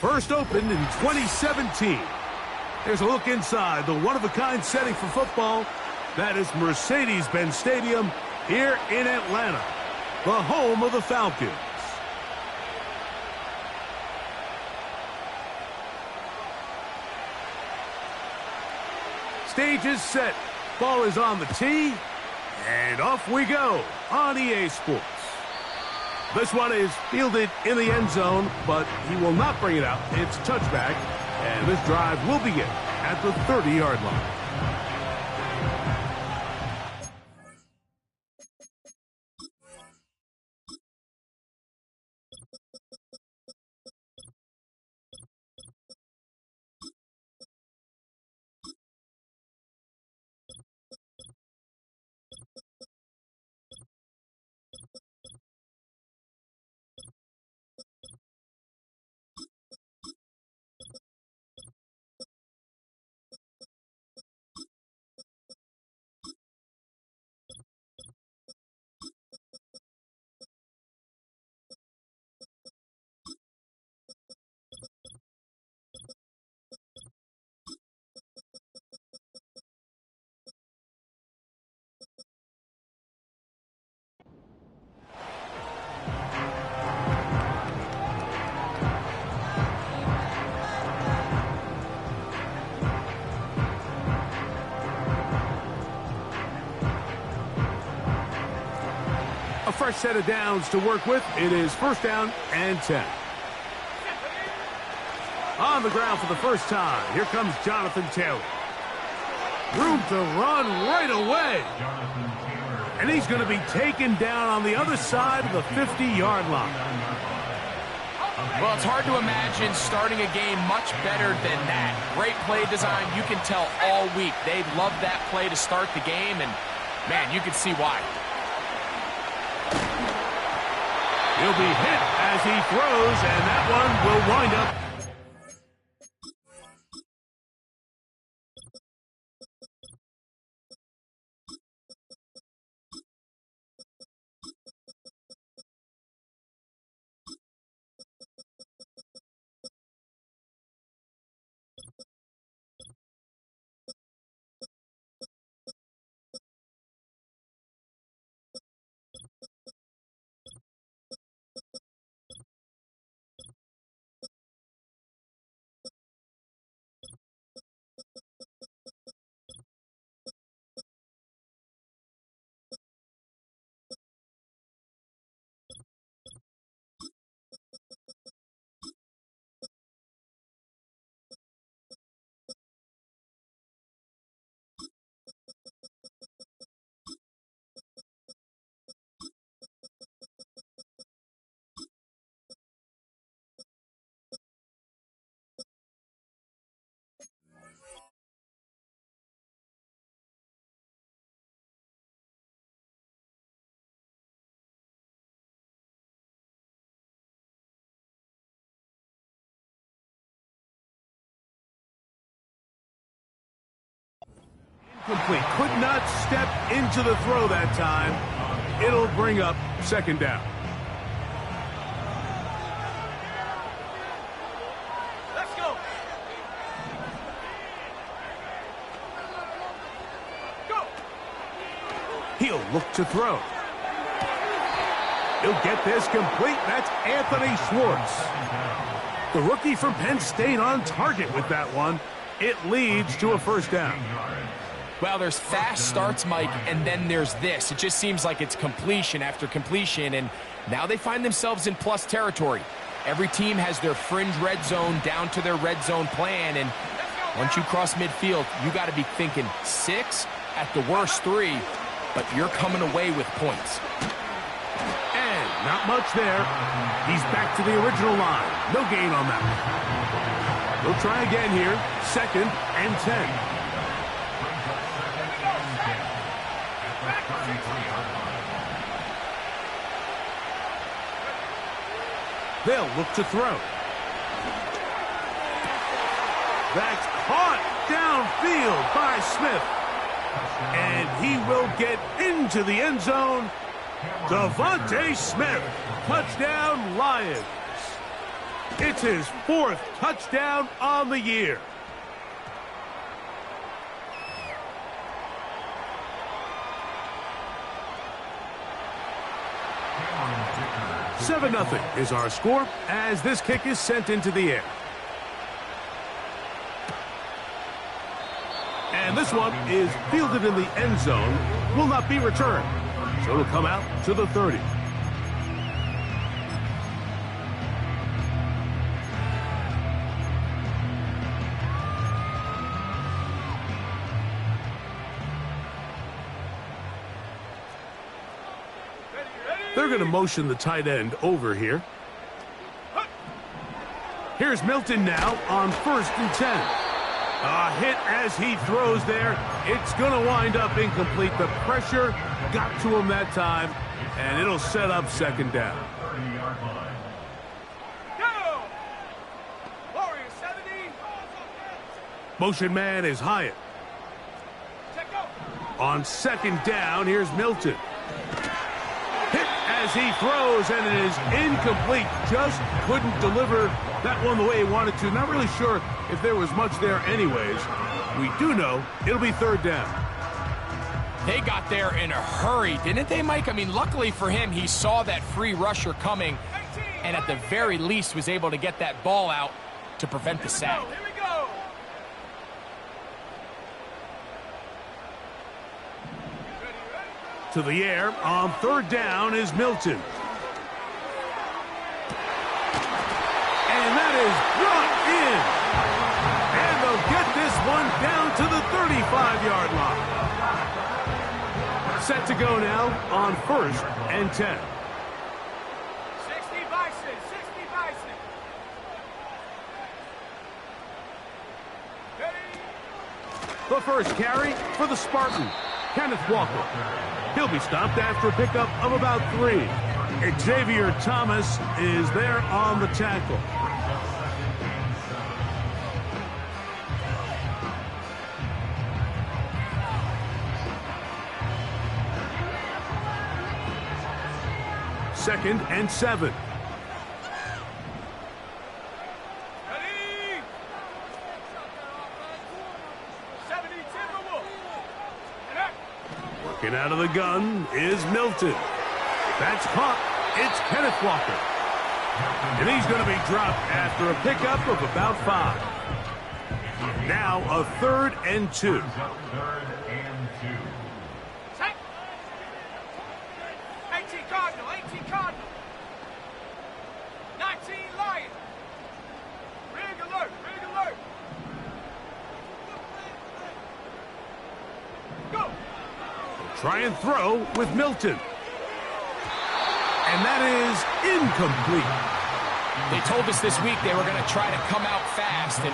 First opened in 2017. Here's a look inside the one-of-a-kind setting for football. That is Mercedes-Benz Stadium here in Atlanta, the home of the Falcons. Stage is set. Ball is on the tee. And off we go on EA Sports. This one is fielded in the end zone, but he will not bring it out. It's touchback, and this drive will begin at the 30-yard line. A fresh set of downs to work with. It is first down and 10. On the ground for the first time. Here comes Jonathan Taylor. Room to run right away. And he's going to be taken down on the other side of the 50-yard line. Well, it's hard to imagine starting a game much better than that. Great play design. You can tell all week they love that play to start the game, and, man, you can see why. He'll be hit as he throws, and that one will wind up. Complete. Could not step into the throw that time. It'll bring up second down. Let's go. Go. He'll look to throw. He'll get this complete. That's Anthony Schwartz. The rookie from Penn State on target with that one. It leads to a first down. Well, there's fast starts, Mike, and then there's this. It just seems like it's completion after completion, and now they find themselves in plus territory. Every team has their fringe red zone down to their red zone plan, and once you cross midfield, you got to be thinking 6, at the worst 3, but you're coming away with points. And not much there. He's back to the original line. No gain on that one. We'll try again here. Second and 10. They'll look to throw. That's caught downfield by Smith. And he will get into the end zone. DeVonta Smith. Touchdown, Lions. It's his 4th touchdown on the year. "7-0 is our score as this kick is sent into the air. And this one is fielded in the end zone, will not be returned. So it'll come out to the 30. They're going to motion the tight end over here. Here's Milton now on 1st and 10. A hit as he throws there. It's going to wind up incomplete. The pressure got to him that time, and it'll set up 2nd down. Go! Warriors 70. Motion man is Hyatt. Check out. On 2nd down, here's Milton. Hit as he throws, and it is incomplete. Just couldn't deliver that one the way he wanted to. Not really sure if there was much there anyways. We do know it'll be 3rd down. They got there in a hurry, didn't they, Mike? I mean, luckily for him, he saw that free rusher coming, and at the very least was able to get that ball out to prevent the sack. Here we go. To the air on 3rd down is Milton. And that is brought in. And they'll get this one down to the 35-yard line. Set to go now on 1st and 10. 60 Bison. 60 Bison. Ready? The first carry for the Spartan, Kenneth Walker. He'll be stopped after a pickup of about 3. Xavier Thomas is there on the tackle. Second and 7. Ready? 70 Timberwolves. And up. Working out of the gun is Milton. That's caught. It's Kenneth Walker. And he's going to be dropped after a pickup of about 5. Now a 3rd and 2. Take. 18 Cardinal. 18 Cardinal. 19 Lion. Rig alert. Rig alert. Go. Try and throw with Milton. And that is incomplete. They told us this week they were going to try to come out fast, and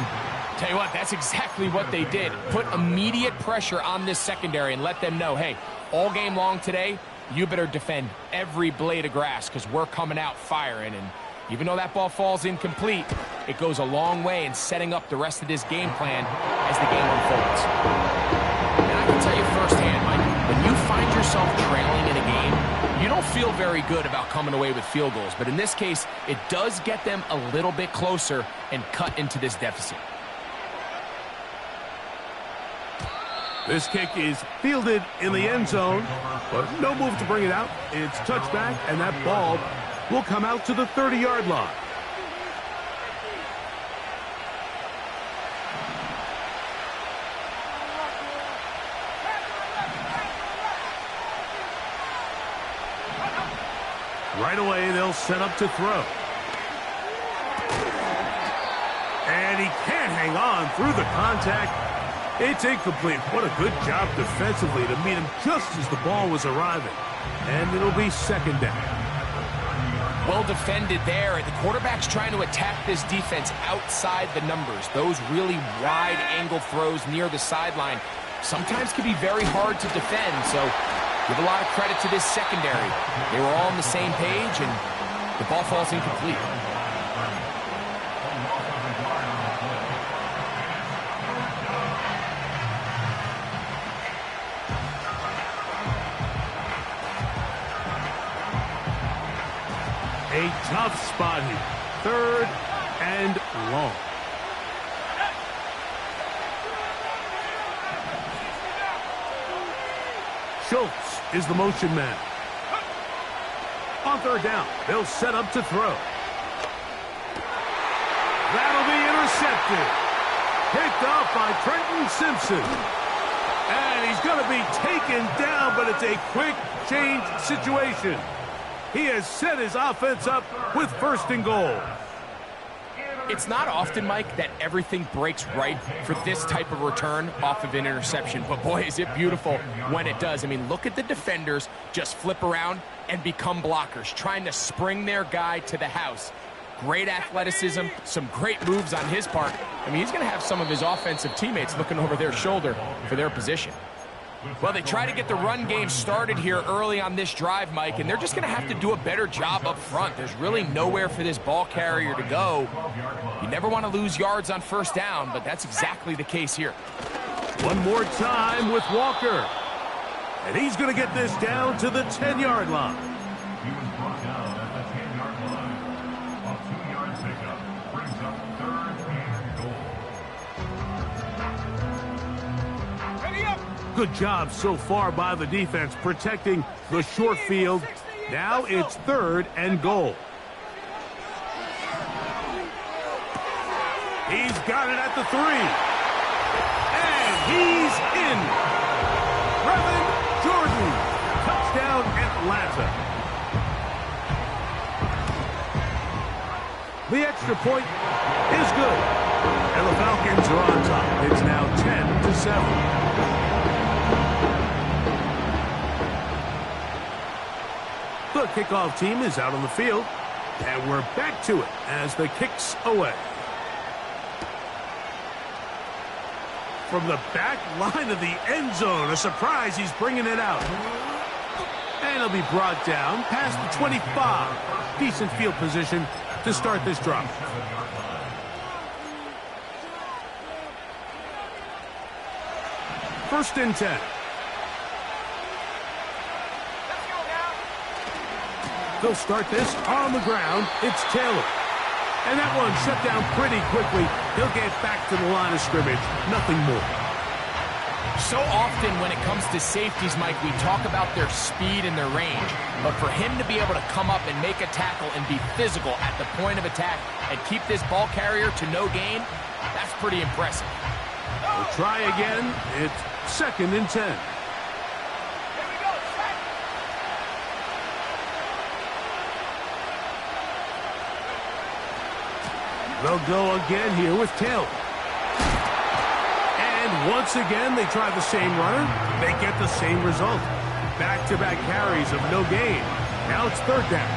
tell you what, that's exactly what they did. Put immediate pressure on this secondary and let them know, hey, all game long today, you better defend every blade of grass because we're coming out firing. And even though that ball falls incomplete, it goes a long way in setting up the rest of this game plan as the game unfolds. And I can tell you firsthand, Mike, when you find yourself trailing in a game, you don't feel very good about coming away with field goals. But in this case, it does get them a little bit closer and cut into this deficit. This kick is fielded in the end zone, but no move to bring it out. It's touchback, and that ball will come out to the 30-yard line. Right away, they'll set up to throw. And he can't hang on through the contact. It's incomplete. What a good job defensively to meet him just as the ball was arriving. And it'll be 2nd down. Well defended there. The quarterback's trying to attack this defense outside the numbers. Those really wide angle throws near the sideline sometimes can be very hard to defend. So give a lot of credit to this secondary. They were all on the same page, and the ball falls incomplete. A tough spot here. 3rd and long. Schultz is the motion man. On third down, they'll set up to throw. That'll be intercepted. Picked off by Trenton Simpson. And he's going to be taken down, but it's a quick change situation. He has set his offense up with first and goal. It's not often, Mike, that everything breaks right for this type of return off of an interception. But, boy, is it beautiful when it does. I mean, look at the defenders just flip around and become blockers, trying to spring their guy to the house. Great athleticism, some great moves on his part. I mean, he's going to have some of his offensive teammates looking over their shoulder for their position. Well, they try to get the run game started here early on this drive, Mike, and they're just going to have to do a better job up front. There's really nowhere for this ball carrier to go. You never want to lose yards on first down, but that's exactly the case here. One more time with Walker. And he's going to get this down to the 10-yard line. He was brought down at the 10-yard line. A 2-yard pickup brings up third and goal. Ready up. Good job so far by the defense protecting the short field. Now it's third and goal. He's got it at the 3. And he's in. Brevin Jordan. Touchdown Atlanta. The extra point is good. And the Falcons are on top. It's now 10-7. The kickoff team is out on the field, and we're back to it as the kick's away. From the back line of the end zone, a surprise, he's bringing it out. And he'll be brought down past the 25. Decent field position to start this drive. First and 10. They'll start this on the ground. It's Taylor. And that one shut down pretty quickly. He'll get back to the line of scrimmage. Nothing more. So often when it comes to safeties, Mike, we talk about their speed and their range. But for him to be able to come up and make a tackle and be physical at the point of attack and keep this ball carrier to no gain, that's pretty impressive. We'll try again. It's second and 10. They'll go again here with Taylor. And once again, they try the same runner. They get the same result. Back-to-back carries of no gain. Now it's third down.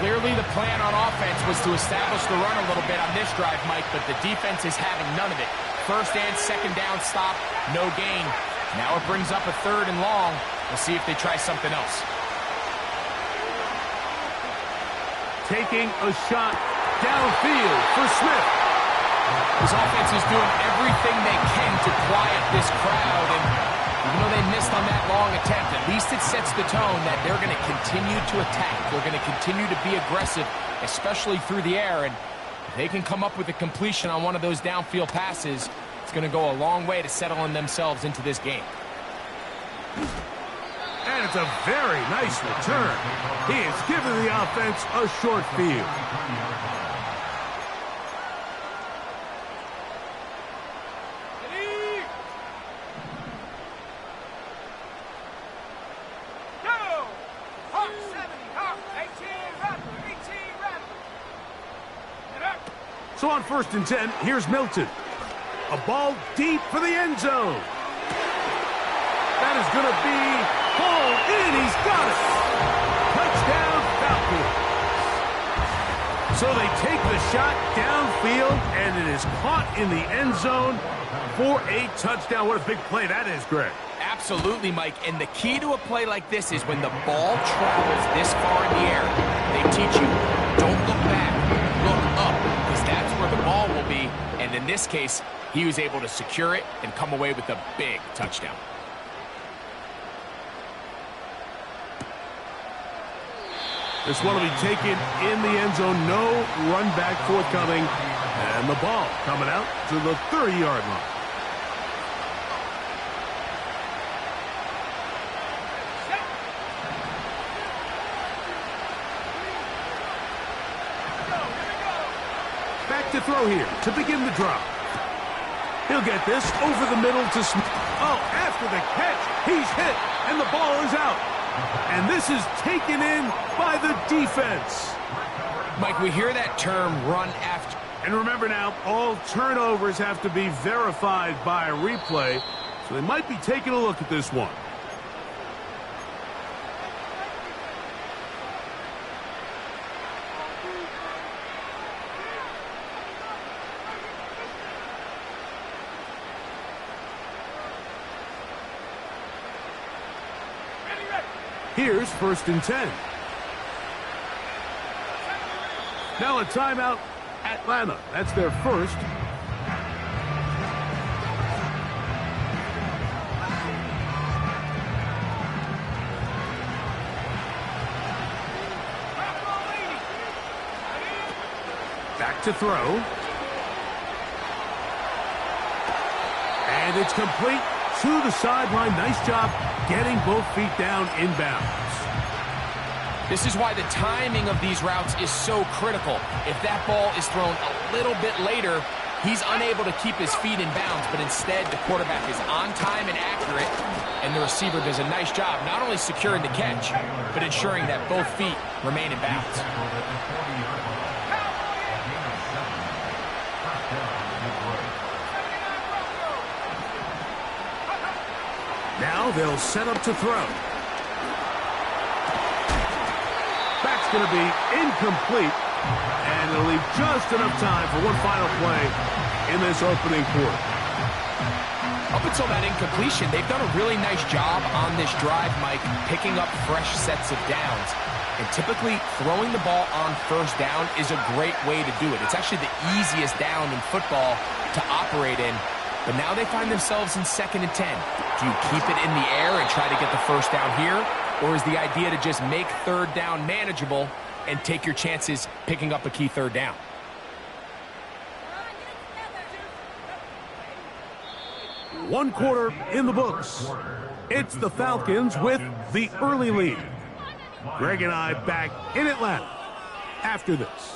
Clearly the plan on offense was to establish the run a little bit on this drive, Mike, but the defense is having none of it. First and second down stop, no gain. Now it brings up a third and long. We'll see if they try something else. Taking a shot downfield for Smith. His offense is doing everything they can to quiet this crowd, and even though they missed on that long attempt, at least it sets the tone that they're going to continue to attack. They're going to continue to be aggressive, especially through the air, and if they can come up with a completion on one of those downfield passes, it's going to go a long way to settling themselves into this game. And it's a very nice return. He has given the offense a short field. So on first and 10, here's Milton. A ball deep for the end zone. That is going to be hauled in. He's got it. Touchdown, Falcons. So they take the shot downfield, and it is caught in the end zone for a touchdown. What a big play that is, Greg. Absolutely, Mike. And the key to a play like this is when the ball travels this far in the air, they teach you, don't look back, look up, because that's where the ball will be. And in this case, he was able to secure it and come away with a big touchdown. This one will be taken in the end zone. No run back forthcoming. And the ball coming out to the 30-yard line. Back to throw here to begin the drive. He'll get this over the middle to Smith. Oh, after the catch, he's hit, and the ball is out. And this is taken in by the defense. Mike, we hear that term, run after. And remember now, all turnovers have to be verified by a replay, so they might be taking a look at this one. Here's 1st and 10. Now a timeout, Atlanta. That's their first. Back to throw. And it's complete to the sideline. Nice job getting both feet down inbounds. This is why the timing of these routes is so critical. If that ball is thrown a little bit later, he's unable to keep his feet in bounds, but instead the quarterback is on time and accurate, and the receiver does a nice job not only securing the catch, but ensuring that both feet remain in bounds. Now they'll set up to throw. That's going to be incomplete, and it'll leave just enough time for one final play in this opening quarter. Up until that incompletion, they've done a really nice job on this drive, Mike, picking up fresh sets of downs. And typically, throwing the ball on 1st down is a great way to do it. It's actually the easiest down in football to operate in. But now they find themselves in 2nd and 10. Do you keep it in the air and try to get the 1st down here? Or is the idea to just make 3rd down manageable and take your chances picking up a key 3rd down? One quarter in the books. It's the Falcons with the early lead. Greg and I back in Atlanta after this.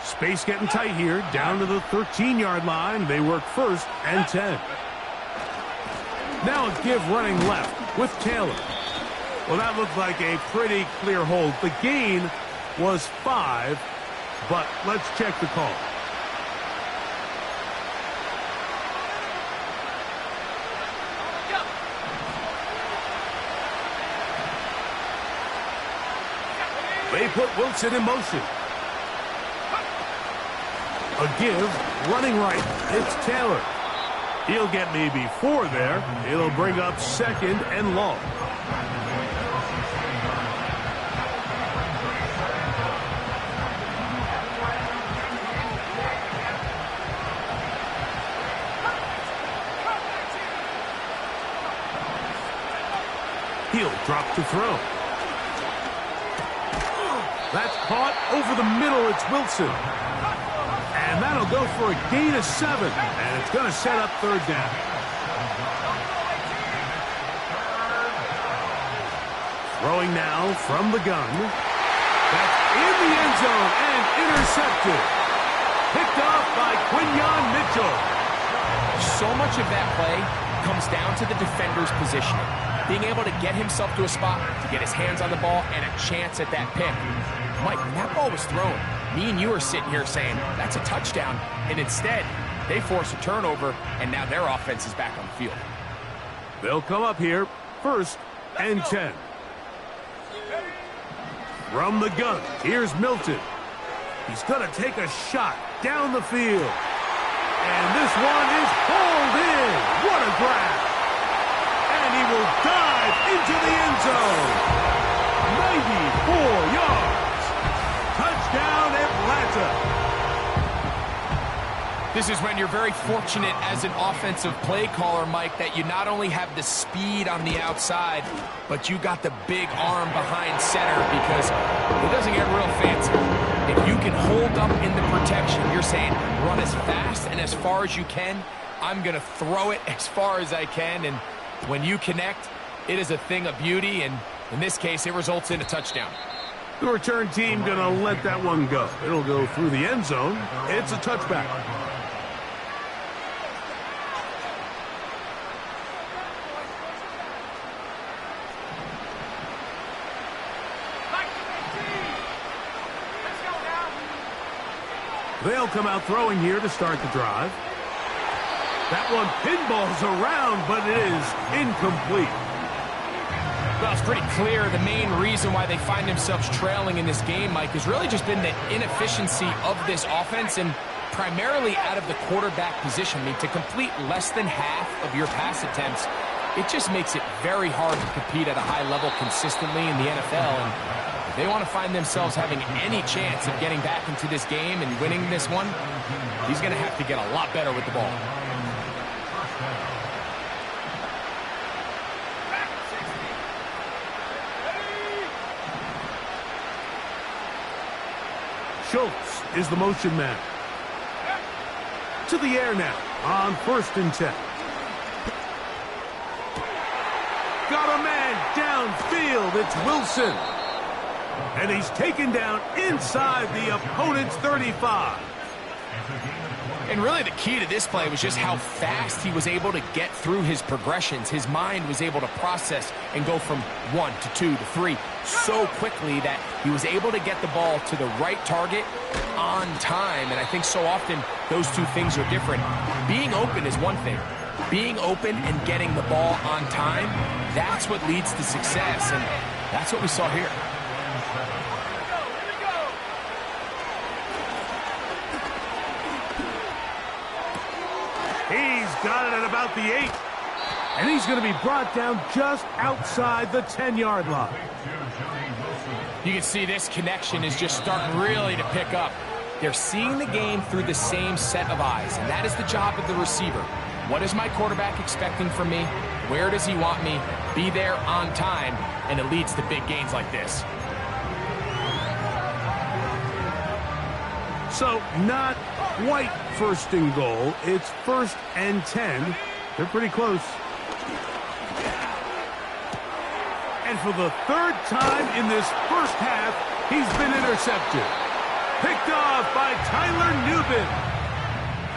Space getting tight here, down to the 13-yard line. They work 1st and 10. Now a give running left with Taylor. Well, that looked like a pretty clear hold. The gain was 5, but let's check the call. They put Wilson in motion. A give, running right, it's Taylor. He'll get maybe 4 there. It'll bring up 2nd and long. He'll drop to throw. That's caught over the middle. It's Wilson. And that'll go for a gain of 7. And it's going to set up 3rd down. Throwing now from the gun. That's in the end zone and intercepted. Picked off by Quinyon Mitchell. So much of that play comes down to the defender's positioning. Being able to get himself to a spot, to get his hands on the ball, and a chance at that pick. Mike, when that ball was thrown, me and you are sitting here saying, that's a touchdown. And instead, they force a turnover, and now their offense is back on the field. They'll come up here, 1st and 10. From the gun, here's Milton. He's going to take a shot down the field. And this one is hauled in. What a grab. And he will dive into the end zone. 94 yards. Touchdown, Atlanta. This is when you're very fortunate as an offensive play caller, Mike, that you not only have the speed on the outside, but you got the big arm behind center, because it doesn't get real fancy. If you can hold up in the protection, you're saying run as fast and as far as you can. I'm going to throw it as far as I can, and when you connect, it is a thing of beauty, and in this case, it results in a touchdown. The return team going to let that one go. It'll go through the end zone. It's a touchback. They'll come out throwing here to start the drive. That one pinballs around, but it is incomplete. Well, it's pretty clear the main reason why they find themselves trailing in this game, Mike, has really just been the inefficiency of this offense and primarily out of the quarterback position. I mean, to complete less than half of your pass attempts, it just makes it very hard to compete at a high level consistently in the NFL. And if they want to find themselves having any chance of getting back into this game and winning this one, he's going to have to get a lot better with the ball. Schultz is the motion man. To the air now on 1st and 10. Got a man downfield. It's Wilson. And he's taken down inside the opponent's 35. And really the key to this play was just how fast he was able to get through his progressions. His mind was able to process and go from 1 to 2 to 3 so quickly that he was able to get the ball to the right target on time. And I think so often those two things are different. Being open is one thing. Being open and getting the ball on time, that's what leads to success. And that's what we saw here. He's got it at about the 8. And he's going to be brought down just outside the 10-yard line. You can see this connection is just starting really to pick up. They're seeing the game through the same set of eyes, and that is the job of the receiver. What is my quarterback expecting from me? Where does he want me? Be there on time, and it leads to big gains like this. So not quite 1st and goal. It's 1st and 10. They're pretty close. And for the 3rd time in this first half, he's been intercepted. Picked off by Tyler Nubin.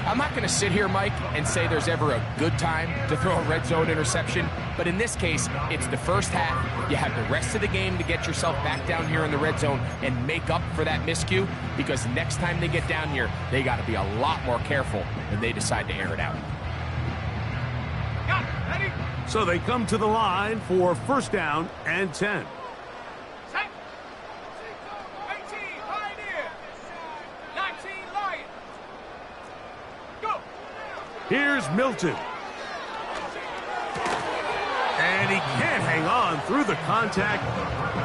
I'm not going to sit here, Mike, and say there's ever a good time to throw a red zone interception, but in this case, it's the first half. You have the rest of the game to get yourself back down here in the red zone and make up for that miscue, because next time they get down here, they got to be a lot more careful when they decide to air it out. So they come to the line for 1st down and 10. Set. 18, Pioneer. 19, Lion. Go. Here's Milton. And he can't hang on through the contact.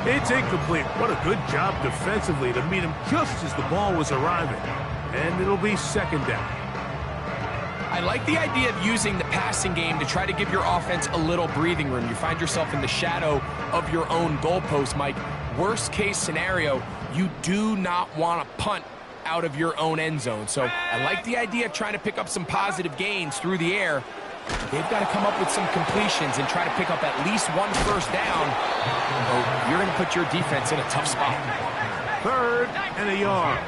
It's incomplete. What a good job defensively to meet him just as the ball was arriving. And it'll be 2nd down. I like the idea of using the passing game to try to give your offense a little breathing room. You find yourself in the shadow of your own goalpost, Mike. Worst case scenario, you do not want to punt out of your own end zone. So I like the idea of trying to pick up some positive gains through the air. They've got to come up with some completions and try to pick up at least 1 first down. Oh, you're going to put your defense in a tough spot. 3rd and a yard.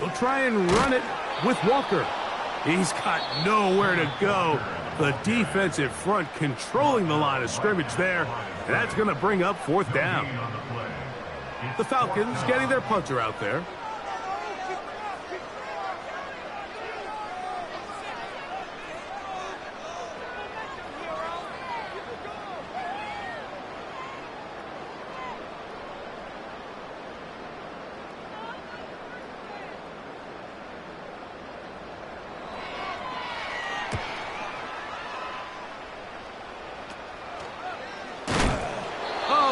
They'll try and run it with Walker. He's got nowhere to go. The defensive front controlling the line of scrimmage there. And that's going to bring up 4th down. The Falcons getting their punter out there.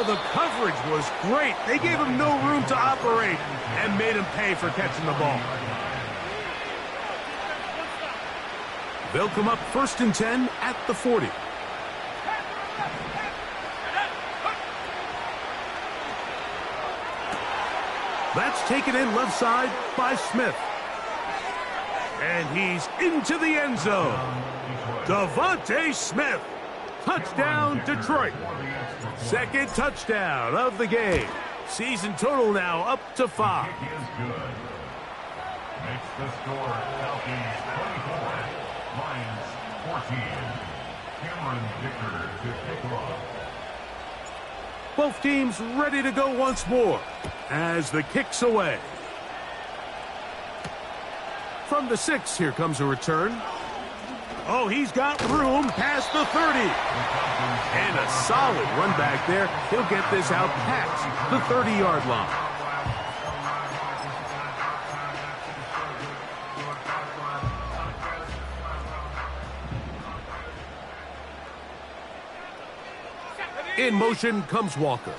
Oh, the coverage was great. They gave him no room to operate and made him pay for catching the ball. They'll come up 1st and 10 at the 40. That's taken in left side by Smith. And he's into the end zone. Devontae Smith. Touchdown, Detroit. Second touchdown of the game. Season total now up to 5. Makes the score Falcons 24, Lions 14. Cameron Dicker to kick off. Both teams ready to go once more as the kick's away. From the 6, here comes a return. Oh, he's got room past the 30. And a solid run back there. He'll get this out past the 30-yard line. In motion comes Walker.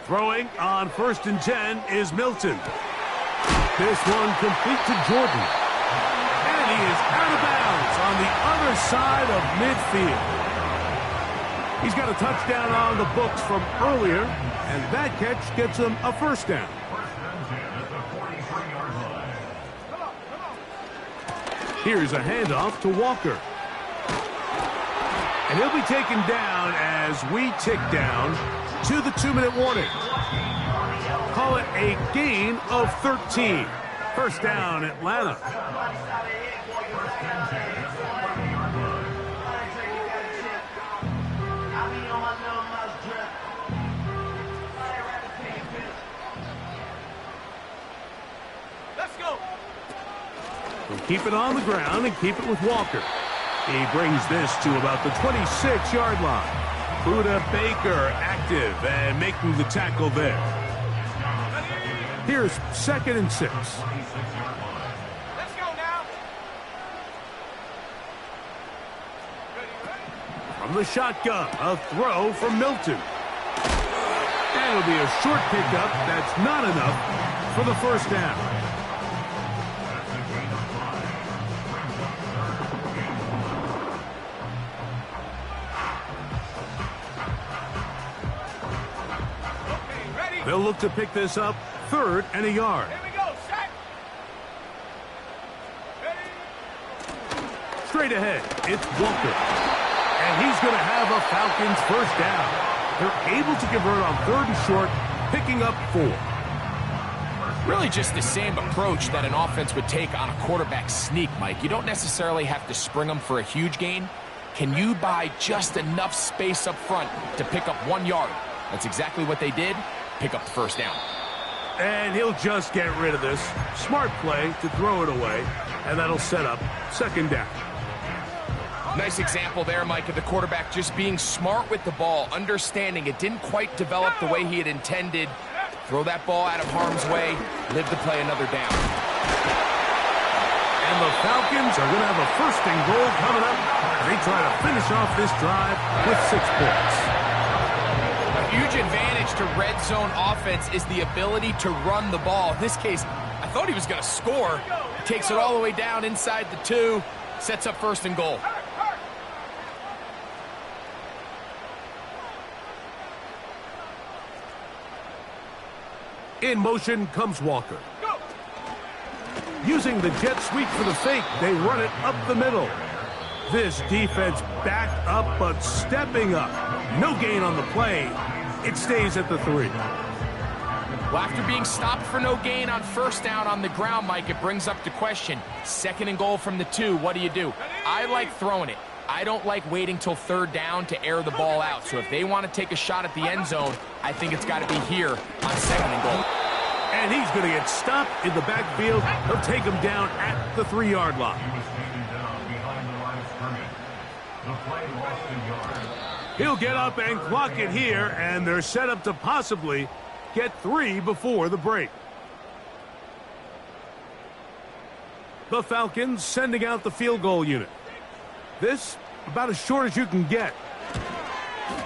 Throwing on 1st and 10 is Milton. This one complete to Jordan. And he is out of bounds on the other side of midfield. He's got a touchdown on the books from earlier, and that catch gets him a 1st down. Here's a handoff to Walker. And he'll be taken down as we tick down to the 2-minute warning. Call it a gain of 13. 1st down, Atlanta. Let's go. We'll keep it on the ground and keep it with Walker. He brings this to about the 26-yard line. Budda Baker active and making the tackle there. Here's 2nd and 6. Let's go now. From the shotgun, a throw from Milton. And it'll be a short pickup. That's not enough for the 1st down. They'll look to pick this up 3rd and a yard. Here we go, set. Ready. Straight ahead, it's Walker. And he's going to have a Falcons 1st down. They're able to convert on 3rd and short, picking up 4. Really just the same approach that an offense would take on a quarterback sneak, Mike. You don't necessarily have to spring them for a huge gain. Can you buy just enough space up front to pick up 1 yard? That's exactly what they did. Pick up the 1st down. And he'll just get rid of this. Smart play to throw it away, and that'll set up 2nd down. Nice example there, Mike, of the quarterback just being smart with the ball, understanding it didn't quite develop the way he had intended. Throw that ball out of harm's way, live to play another down. And the Falcons are going to have a 1st and goal coming up. They try to finish off this drive with 6 points. A huge advantage to red zone offense is the ability to run the ball. In this case, I thought he was going to score. Takes it all the way down inside the 2, sets up 1st and goal. In motion comes Walker. Using the jet sweep for the fake, they run it up the middle. This defense backed up but stepping up. No gain on the play. It stays at the 3. Well, after being stopped for no gain on 1st down on the ground, Mike, it brings up the question. 2nd and goal from the 2, what do? I like throwing it. I don't like waiting till 3rd down to air the ball out. So if they want to take a shot at the end zone, I think it's got to be here on 2nd and goal. And he's going to get stopped in the backfield. He'll take him down at the 3-yard line. He was standing down behind the line of scrimmage. The play lost a yard. He'll get up and clock it here, and they're set up to possibly get 3 before the break. The Falcons sending out the field goal unit. This about as short as you can get.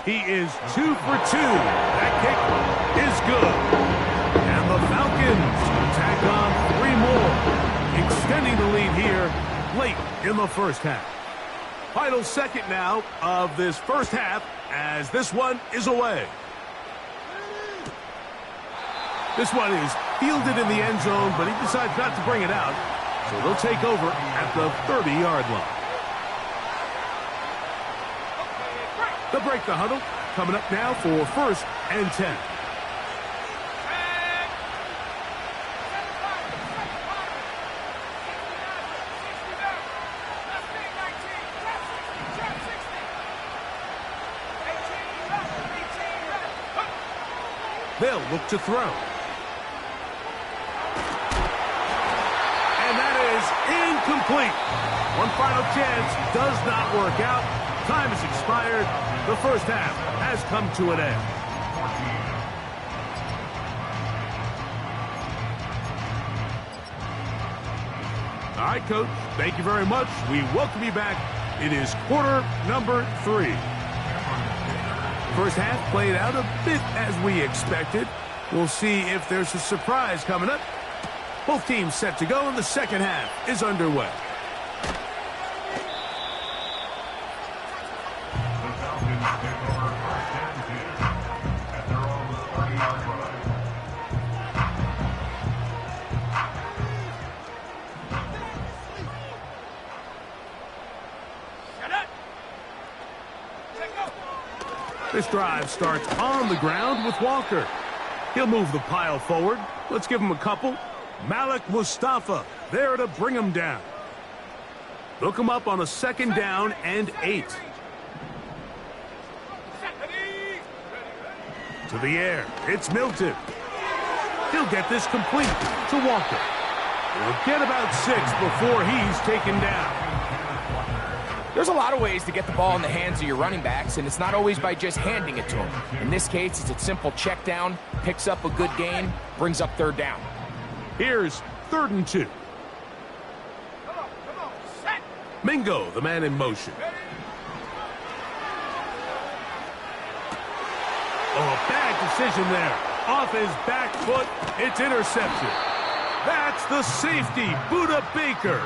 He is 2 for 2. That kick is good. And the Falcons tack on 3 more, extending the lead here late in the first half. Final second now of this first half as this one is away. This one is fielded in the end zone, but he decides not to bring it out. So they'll take over at the 30-yard line. They'll break the huddle. Coming up now for 1st and 10. They'll look to throw. And that is incomplete. One final chance does not work out. Time has expired. The first half has come to an end. All right, Coach. Thank you very much. We welcome you back. It is quarter number 3. First half played out a bit as we expected. We'll see if there's a surprise coming up. Both teams set to go, and the second half is underway. The Falcons take over 1st and 10 at their own 30-yard line. This drive starts on the ground with Walker. He'll move the pile forward. Let's give him a couple. Malik Mustafa there to bring him down. Look him up on a 2nd down and 8. To the air. It's Milton. He'll get this complete to Walker. He'll get about 6 before he's taken down. There's a lot of ways to get the ball in the hands of your running backs, and it's not always by just handing it to them. In this case, it's a simple check down, picks up a good gain, brings up 3rd down. Here's 3rd and 2. Mingo, the man in motion. Oh, a bad decision there. Off his back foot, it's intercepted. That's the safety, Budda Baker.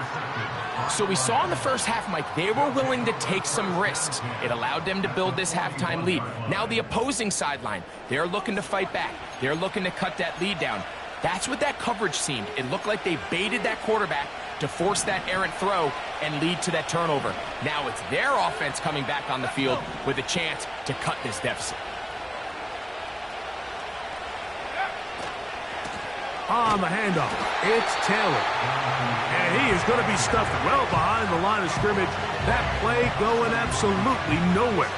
So we saw in the first half, Mike, they were willing to take some risks. It allowed them to build this halftime lead. Now the opposing sideline, they're looking to fight back. They're looking to cut that lead down. That's what that coverage seemed. It looked like they baited that quarterback to force that errant throw and lead to that turnover. Now it's their offense coming back on the field with a chance to cut this deficit. On the handoff, it's Taylor. And he is going to be stuffed well behind the line of scrimmage. That play going absolutely nowhere.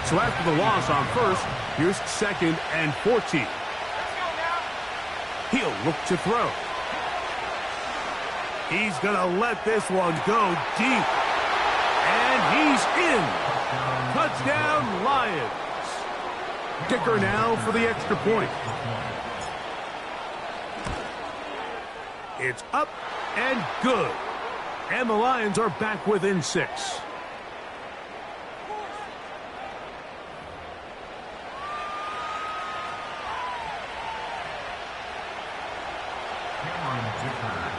So after the loss on 1st, here's 2nd and 14. He'll look to throw. He's going to let this one go deep. And he's in. Touchdown, Lions. Kicker now for the extra point. It's up and good. And the Lions are back within 6.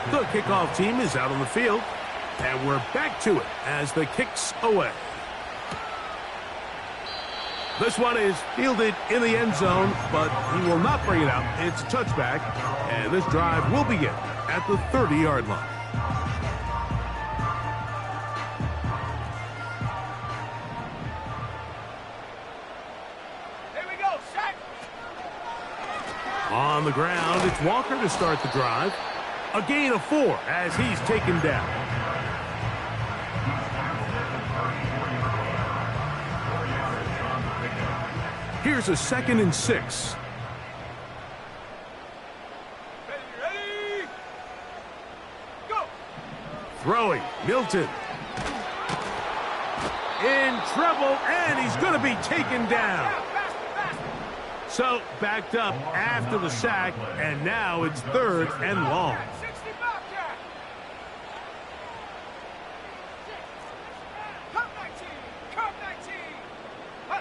The kickoff team is out on the field. And we're back to it as the kick's away. This one is fielded in the end zone, but he will not bring it out. It's touchback, and this drive will begin at the 30-yard line. Here we go, set. On the ground, it's Walker to start the drive. A gain of 4 as he's taken down. Here's a 2nd and 6. Ready? Go. Throwing, Milton. In trouble, and he's going to be taken down. So, backed up after the sack, and now it's 3rd and long. 60 Bobcat. Come 19. Come 19.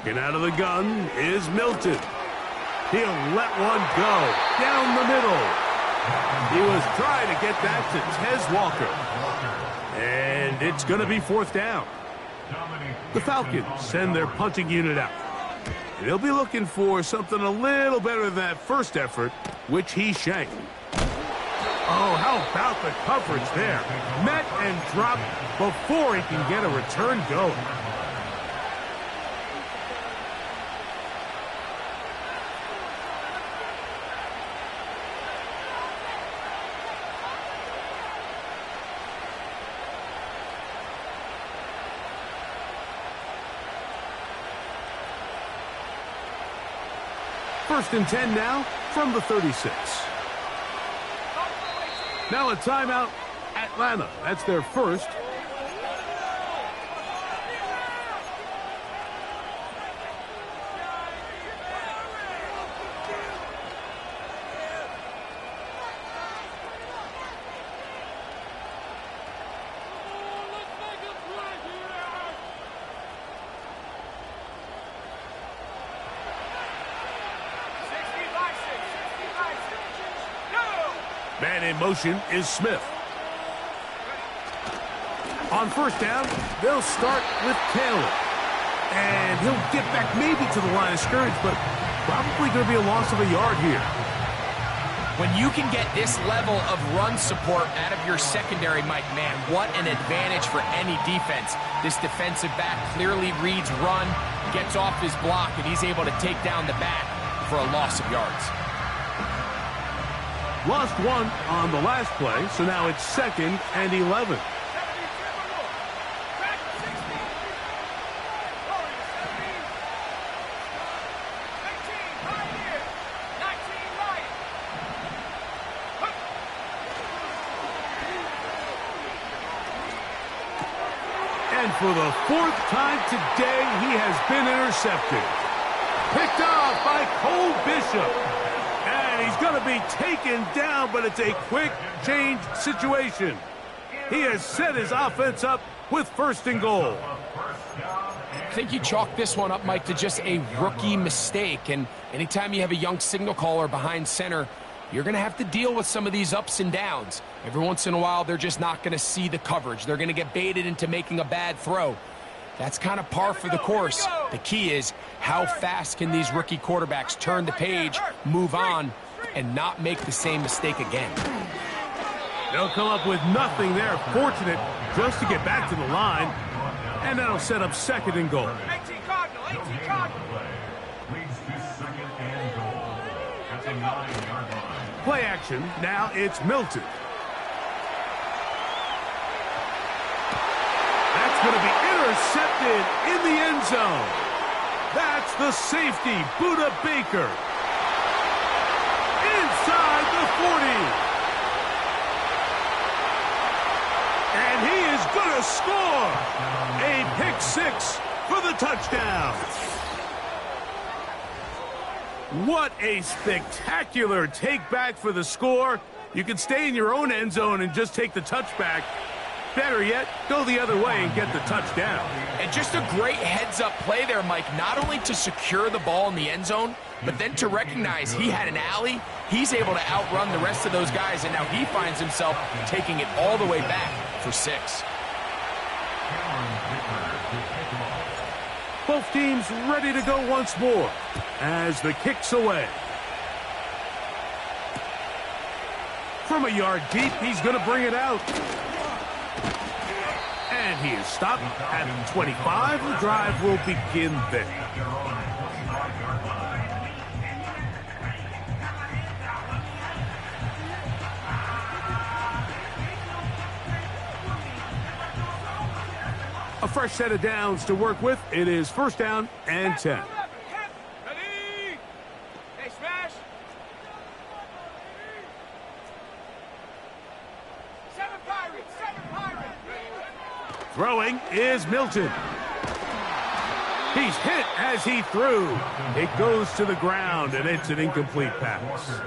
Looking out of the gun is Milton. He'll let one go down the middle. He was trying to get that to Tez Walker. And it's going to be 4th down. The Falcons send their punting unit out. They'll be looking for something a little better than that first effort, which he shanked. Oh, how about the coverage there? Met and dropped before he can get a return going. First and 10 now from the 36. Now a timeout, Atlanta. That's their first. Man in motion is Smith. On first down, they'll start with Taylor. And he'll get back maybe to the line of scrimmage, but probably going to be a loss of a yard here. When you can get this level of run support out of your secondary, Mike, man, what an advantage for any defense. This defensive back clearly reads run, gets off his block, and he's able to take down the back for a loss of yards. Lost one on the last play, so now it's 2nd and 11. And for the 4th time today, he has been intercepted. Picked off by Cole Bishop. And he's going to be taken down, but it's a quick change situation. He has set his offense up with 1st and goal. I think you chalk this one up, Mike, to just a rookie mistake. And anytime you have a young signal caller behind center, you're going to have to deal with some of these ups and downs. Every once in a while, they're just not going to see the coverage. They're going to get baited into making a bad throw. That's kind of par for the course. The key is how fast can these rookie quarterbacks turn the page, move on, and not make the same mistake again. They'll come up with nothing there. Fortunate just to get back to the line. And that'll set up 2nd and goal. 18 Cardinal, 18 Cardinal. Leads to 2nd and goal at the 9-yard line. Play action. Now it's Milton. That's going to be intercepted in the end zone. That's the safety, Budda Baker. Inside the 40. And he is going to score. A pick 6 for the touchdown. What a spectacular take back for the score. You can stay in your own end zone and just take the touchback. Better yet, go the other way and get the touchdown. And just a great heads-up play there, Mike, not only to secure the ball in the end zone, but then to recognize he had an alley. He's able to outrun the rest of those guys, and now he finds himself taking it all the way back for 6. Both teams ready to go once more as the kick's away. From a yard deep, he's going to bring it out. And he is stopped at 25. The drive will begin there. A fresh set of downs to work with. It is 1st down and 10. Ready? Hey, smash. 7 Pirates, 7 Pirates. Throwing is Milton. He's hit as he threw. It goes to the ground, and it's an incomplete pass.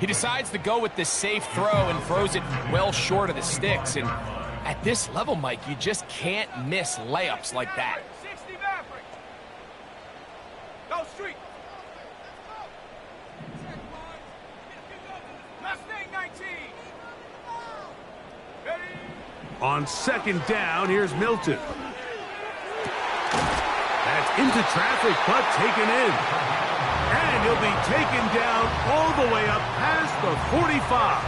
He decides to go with the safe throw and throws it well short of the sticks. And at this level, Mike, you just can't miss layups like that. 60 Maverick. go, street. Mustang 19. Ready? On second down, here's Milton. That's into traffic, but taken in. And he'll be taken down all the way up past the 45.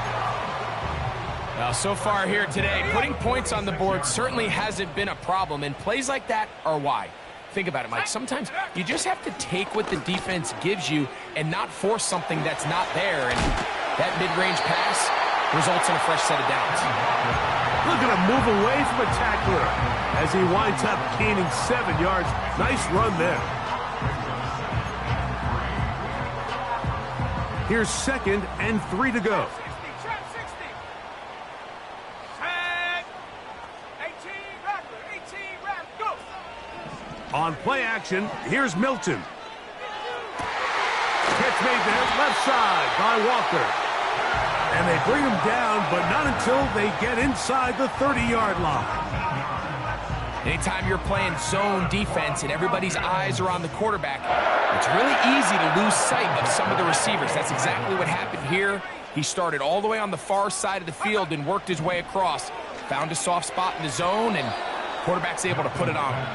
Well, so far here today, putting points on the board certainly hasn't been a problem, and plays like that are why. Think about it, Mike. Sometimes you just have to take what the defense gives you and not force something that's not there, and that mid-range pass results in a fresh set of downs. Look at him move away from a tackler as he winds up gaining 7 yards. Nice run there. Here's 2nd and 3 to go. 60, trap 60. Tag. 18, Rattler, 18, Rattler, go. On play action, here's Milton. Catch made there, left side by Walker. And they bring him down, but not until they get inside the 30-yard line. Anytime you're playing zone defense and everybody's eyes are on the quarterback, it's really easy to lose sight of some of the receivers. That's exactly what happened here. He started all the way on the far side of the field and worked his way across. Found a soft spot in the zone, and quarterback's able to put it on him.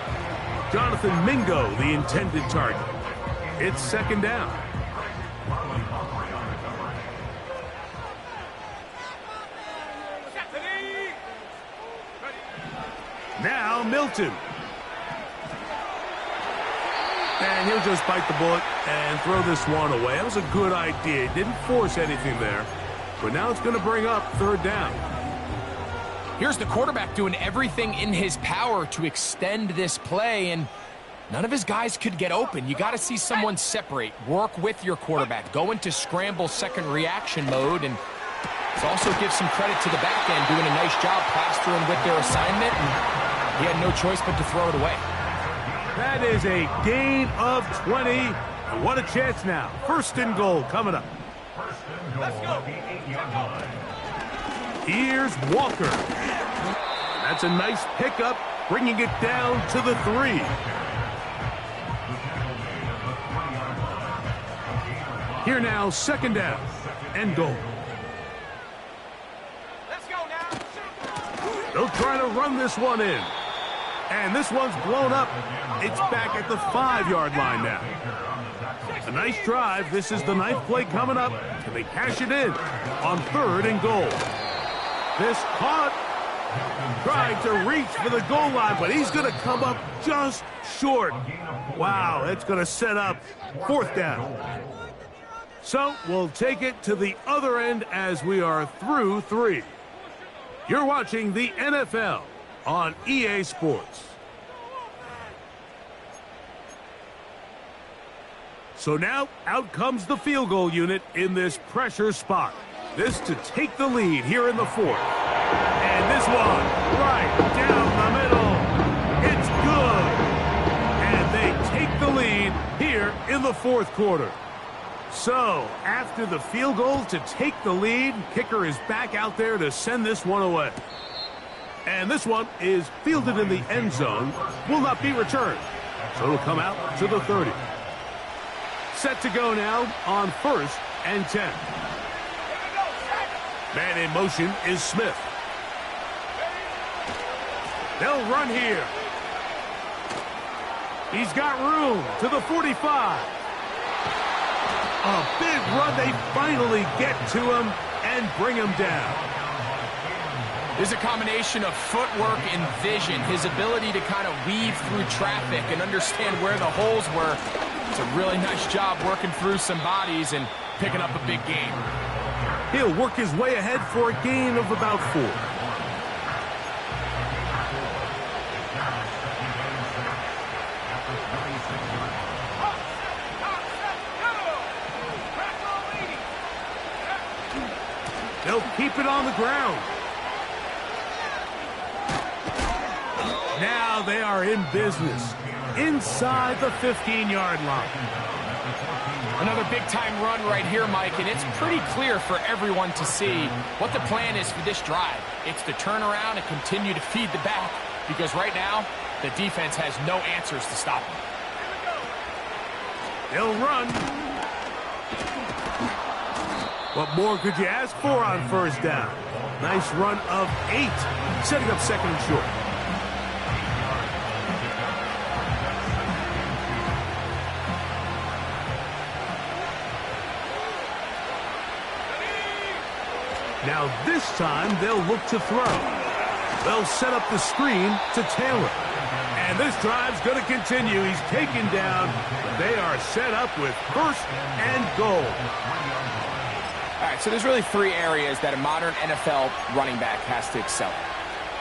Jonathan Mingo, the intended target. It's 2nd down. Now Milton. And he'll just bite the bullet and throw this one away. That was a good idea. Didn't force anything there. But now it's going to bring up 3rd down. Here's the quarterback doing everything in his power to extend this play, and none of his guys could get open. You got to see someone separate, work with your quarterback, go into scramble second reaction mode, and also give some credit to the back end, doing a nice job plastering with their assignment, and he had no choice but to throw it away. That is a gain of 20. And what a chance now. 1st and goal coming up. Let's go. Here's Walker. That's a nice pickup, bringing it down to the 3. Here now, 2nd down and goal. Let's go now. They'll try to run this one in. And this one's blown up. It's back at the 5-yard line now. A nice drive. This is the 9th play coming up. Can they cash it in on 3rd and goal? This caught. Trying to reach for the goal line, but he's going to come up just short. Wow, that's going to set up 4th down. So we'll take it to the other end as we are through 3. You're watching the NFL on EA Sports. So now, out comes the field goal unit in this pressure spot. This to take the lead here in the 4th. And this one, right down the middle. It's good. And they take the lead here in the 4th quarter. So, after the field goal to take the lead, kicker is back out there to send this one away. And this one is fielded in the end zone, will not be returned. So it'll come out to the 30. Set to go now on 1st and 10. Man in motion is Smith. They'll run here. He's got room to the 45. A big run. They finally get to him and bring him down. There's a combination of footwork and vision, his ability to kind of weave through traffic and understand where the holes were. It's a really nice job working through some bodies and picking up a big gain. He'll work his way ahead for a gain of about 4. They'll keep it on the ground. Now they are in business inside the 15-yard line. Another big-time run right here, Mike, and it's pretty clear for everyone to see what the plan is for this drive. It's to turn around and continue to feed the back, because right now, the defense has no answers to stop them. They'll run. What more could you ask for on first down? Nice run of 8, setting up second and short. Now this time they'll look to throw. They'll set up the screen to Taylor. And this drive's going to continue. He's taken down, but they are set up with first and goal. All right, so there's really 3 areas that a modern NFL running back has to excel.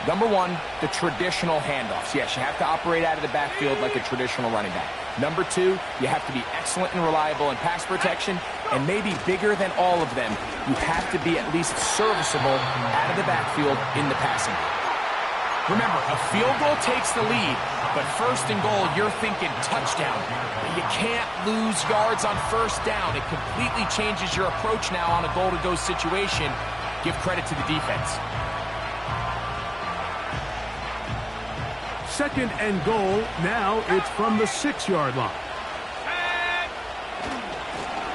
Number 1, the traditional handoffs. Yes, you have to operate out of the backfield like a traditional running back. Number 2, you have to be excellent and reliable in pass protection, and maybe bigger than all of them, you have to be at least serviceable out of the backfield in the passing game. Remember, a field goal takes the lead, but first and goal, you're thinking touchdown. You can't lose yards on first down. It completely changes your approach now on a goal-to-go situation. Give credit to the defense. Second and goal, now it's from the 6-yard line.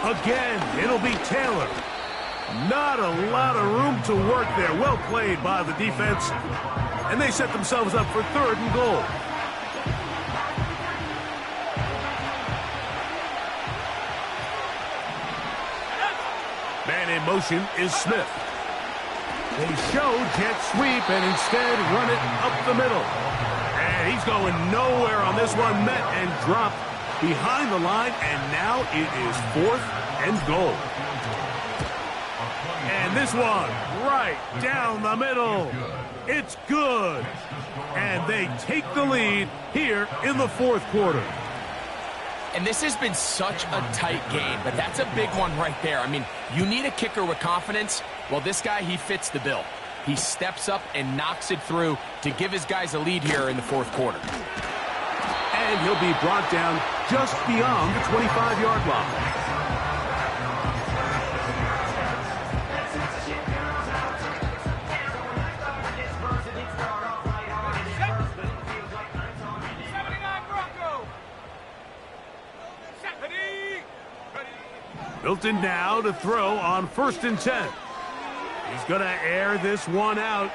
Again, it'll be Taylor. Not a lot of room to work there. Well played by the defense. And they set themselves up for third and goal. Man in motion is Smith. They show jet sweep and instead run it up the middle. And he's going nowhere on this one. Met and dropped behind the line. And now it is fourth and goal. And this one right down the middle. It's good. And they take the lead here in the fourth quarter. And this has been such a tight game, but that's a big one right there. I mean, you need a kicker with confidence. Well, this guy, he fits the bill. He steps up and knocks it through to give his guys a lead here in the fourth quarter. And he'll be brought down just beyond the 25-yard line. Milton now to throw on 1st and 10. He's going to air this one out.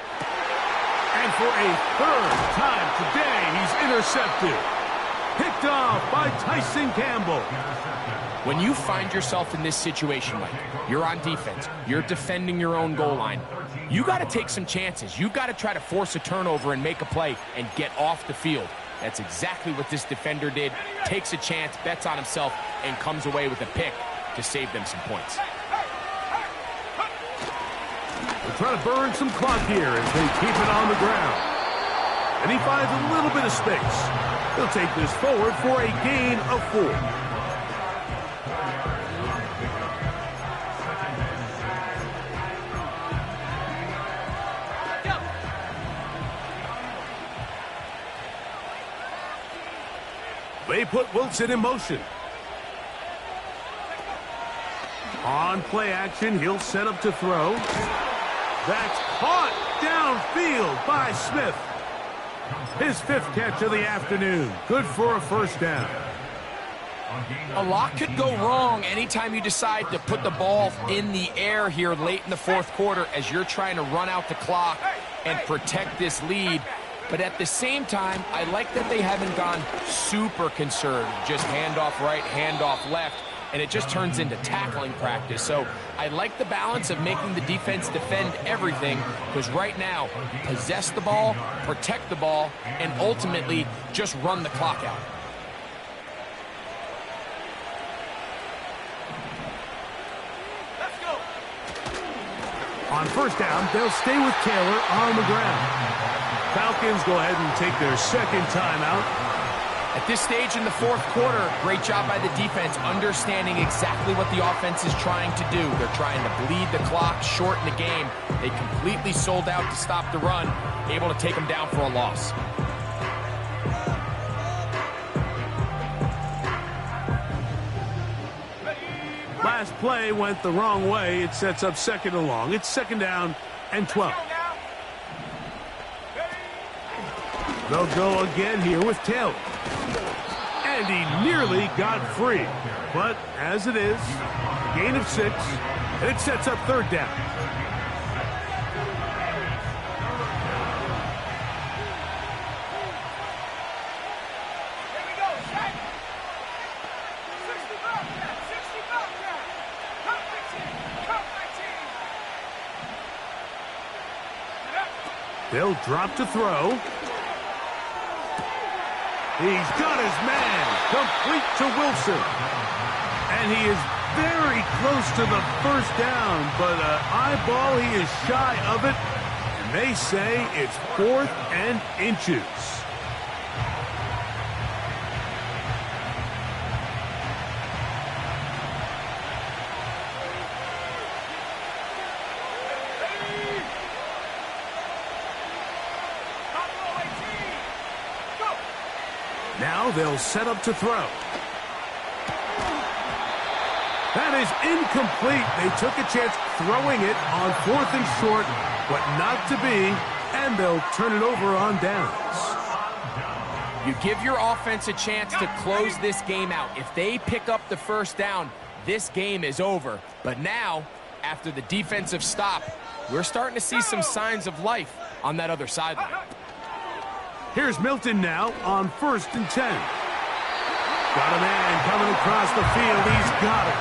And for a third time today, he's intercepted. Picked off by Tyson Campbell. When you find yourself in this situation, Mike, you're on defense, you're defending your own goal line, you got to take some chances. You got to try to force a turnover and make a play and get off the field. That's exactly what this defender did. Takes a chance, bets on himself, and comes away with a pick to save them some points. They're trying to burn some clock here as they keep it on the ground. And he finds a little bit of space. He'll take this forward for a gain of 4. They put Wilson in motion. On play action, he'll set up to throw. That's caught downfield by Smith. His 5th catch of the afternoon. Good for a first down. A lot could go wrong anytime you decide to put the ball in the air here late in the fourth quarter as you're trying to run out the clock and protect this lead. But at the same time, I like that they haven't gone super conservative. Just handoff right, handoff left. And it just turns into tackling practice. So I like the balance of making the defense defend everything, because right now, possess the ball, protect the ball, and ultimately just run the clock out. Let's go. On first down, they'll stay with Taylor on the ground. Falcons go ahead and take their second timeout. At this stage in the fourth quarter, great job by the defense, understanding exactly what the offense is trying to do. They're trying to bleed the clock, shorten the game. They completely sold out to stop the run, able to take them down for a loss. Last play went the wrong way. It sets up second and long. It's second down and 12. They'll go again here with Taylor. And And he nearly got free. But as it is, gain of 6, and it sets up third down. Here we go, set. 60 Bobcat, 60 Bobcat. Count 15, count 19. Get up. They'll drop to throw. He's got his man, complete to Wilson. And he is very close to the first down, but eyeball, he is shy of it. And they say it's 4th and inches. Now they'll set up to throw. That is incomplete. They took a chance throwing it on 4th and short, but not to be, and they'll turn it over on downs. You give your offense a chance to close this game out. If they pick up the first down, this game is over. But now, after the defensive stop, we're starting to see some signs of life on that other sideline. Here's Milton now on 1st and 10. Got a man coming across the field. He's got it.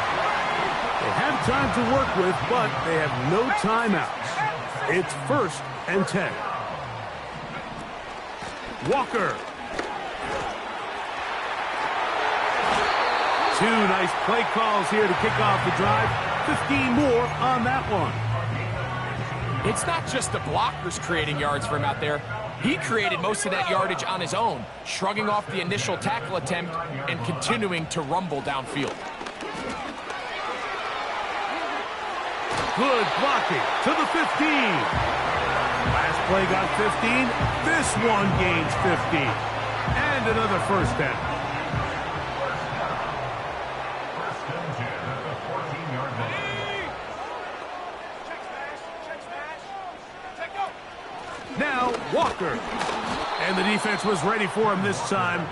They have time to work with, but they have no timeouts. It's 1st and 10. Walker. 2 nice play calls here to kick off the drive. 15 more on that one. It's not just the blockers creating yards for him out there. He created most of that yardage on his own, shrugging off the initial tackle attempt and continuing to rumble downfield. Good blocking to the 15. Last play got 15. This one gains 15. And another first down. First and 10 at the 14-yard line. Check smash, check go. Now Walker. And the defense was ready for him this time.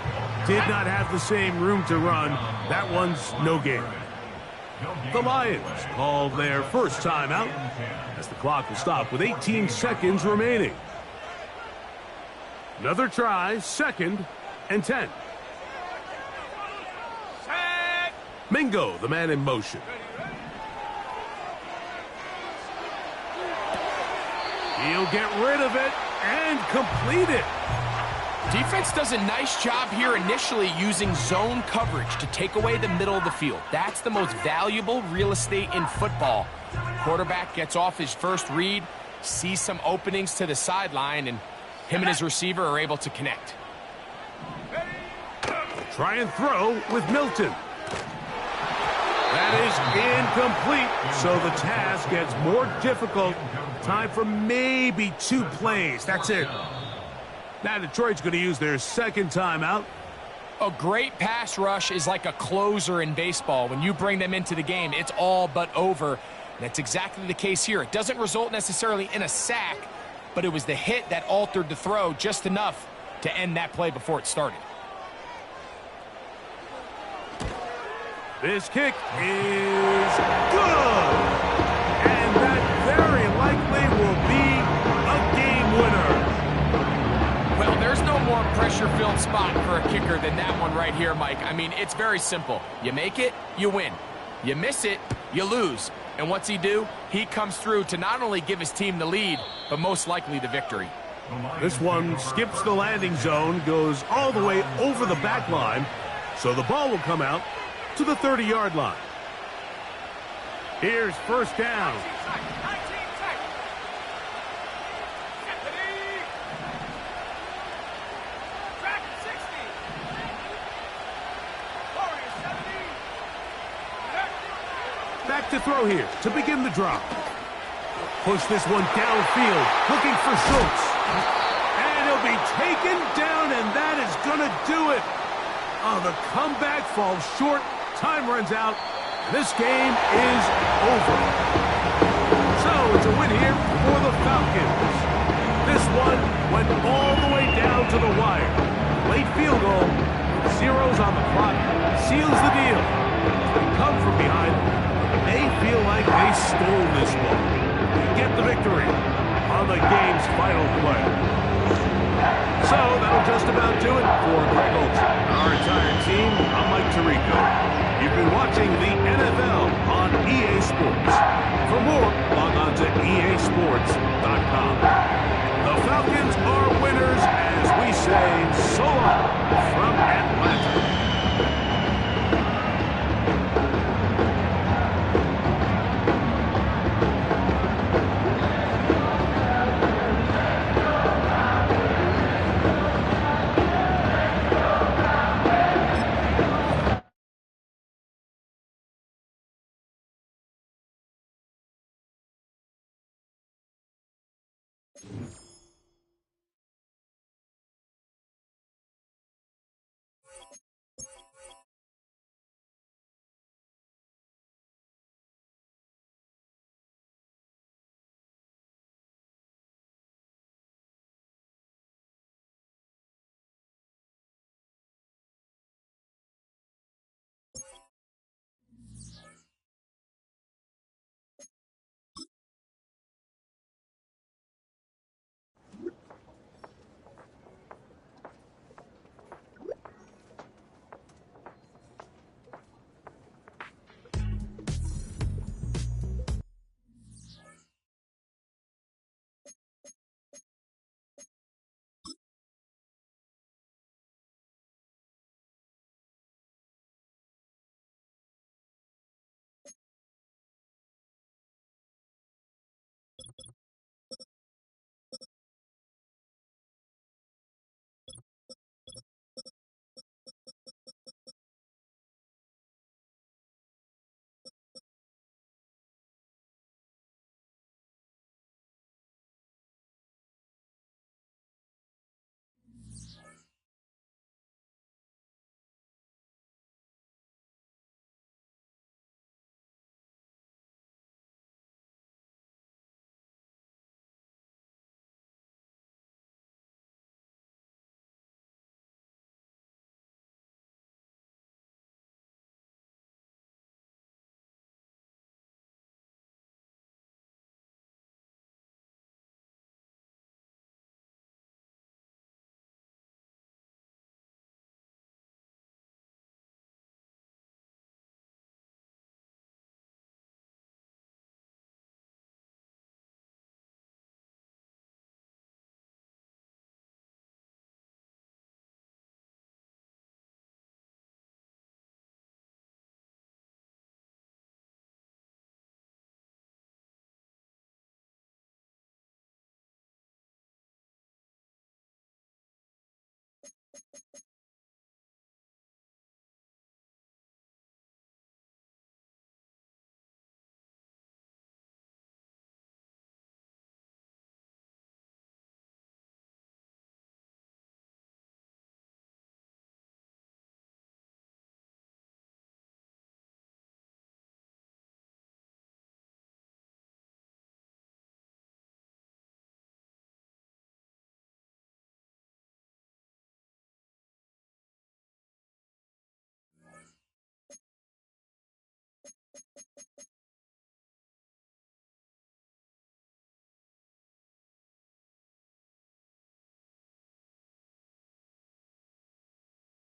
Did not have the same room to run. That one's no gain. The Lions called their first timeout as the clock will stop with 18 seconds remaining. Another try, 2nd and 10. Set. Mingo, the man in motion. He'll get rid of it and complete it. Defense does a nice job here initially using zone coverage to take away the middle of the field. That's the most valuable real estate in football. Quarterback gets off his first read, sees some openings to the sideline, and him and his receiver are able to connect. Try and throw with Milton. That is incomplete, so the task gets more difficult. Time for maybe 2 plays. That's it. Now Detroit's going to use their second timeout. A great pass rush is like a closer in baseball. When you bring them into the game, it's all but over. And that's exactly the case here. It doesn't result necessarily in a sack, but it was the hit that altered the throw just enough to end that play before it started. This kick is good. And that very likely will be a game winner. Well, there's no more pressure-filled spot for a kicker than that one right here, Mike. I mean, it's very simple. You make it, you win. You miss it, you lose. And what's he do? He comes through to not only give his team the lead, but most likely the victory. This one skips the landing zone, goes all the way over the back line, so the ball will come out to the 30-yard line. Here's first down. 19 seconds. Track 60. Warriors 70. Back to throw here to begin the drop. Push this one downfield, looking for Schultz. And he'll be taken down, and that is going to do it. Oh, the comeback falls short. Time runs out. This game is over. So it's a win here for the Falcons. This one went all the way down to the wire. Late field goal, 0s on the clock. victory on the game's final play. So that'll just about do it for Greg Olsen, our entire team. I'm Mike Tirico. You've been watching the NFL on EA Sports. For more, log on to easports.com. The Falcons are winners as we say so long from Atlanta.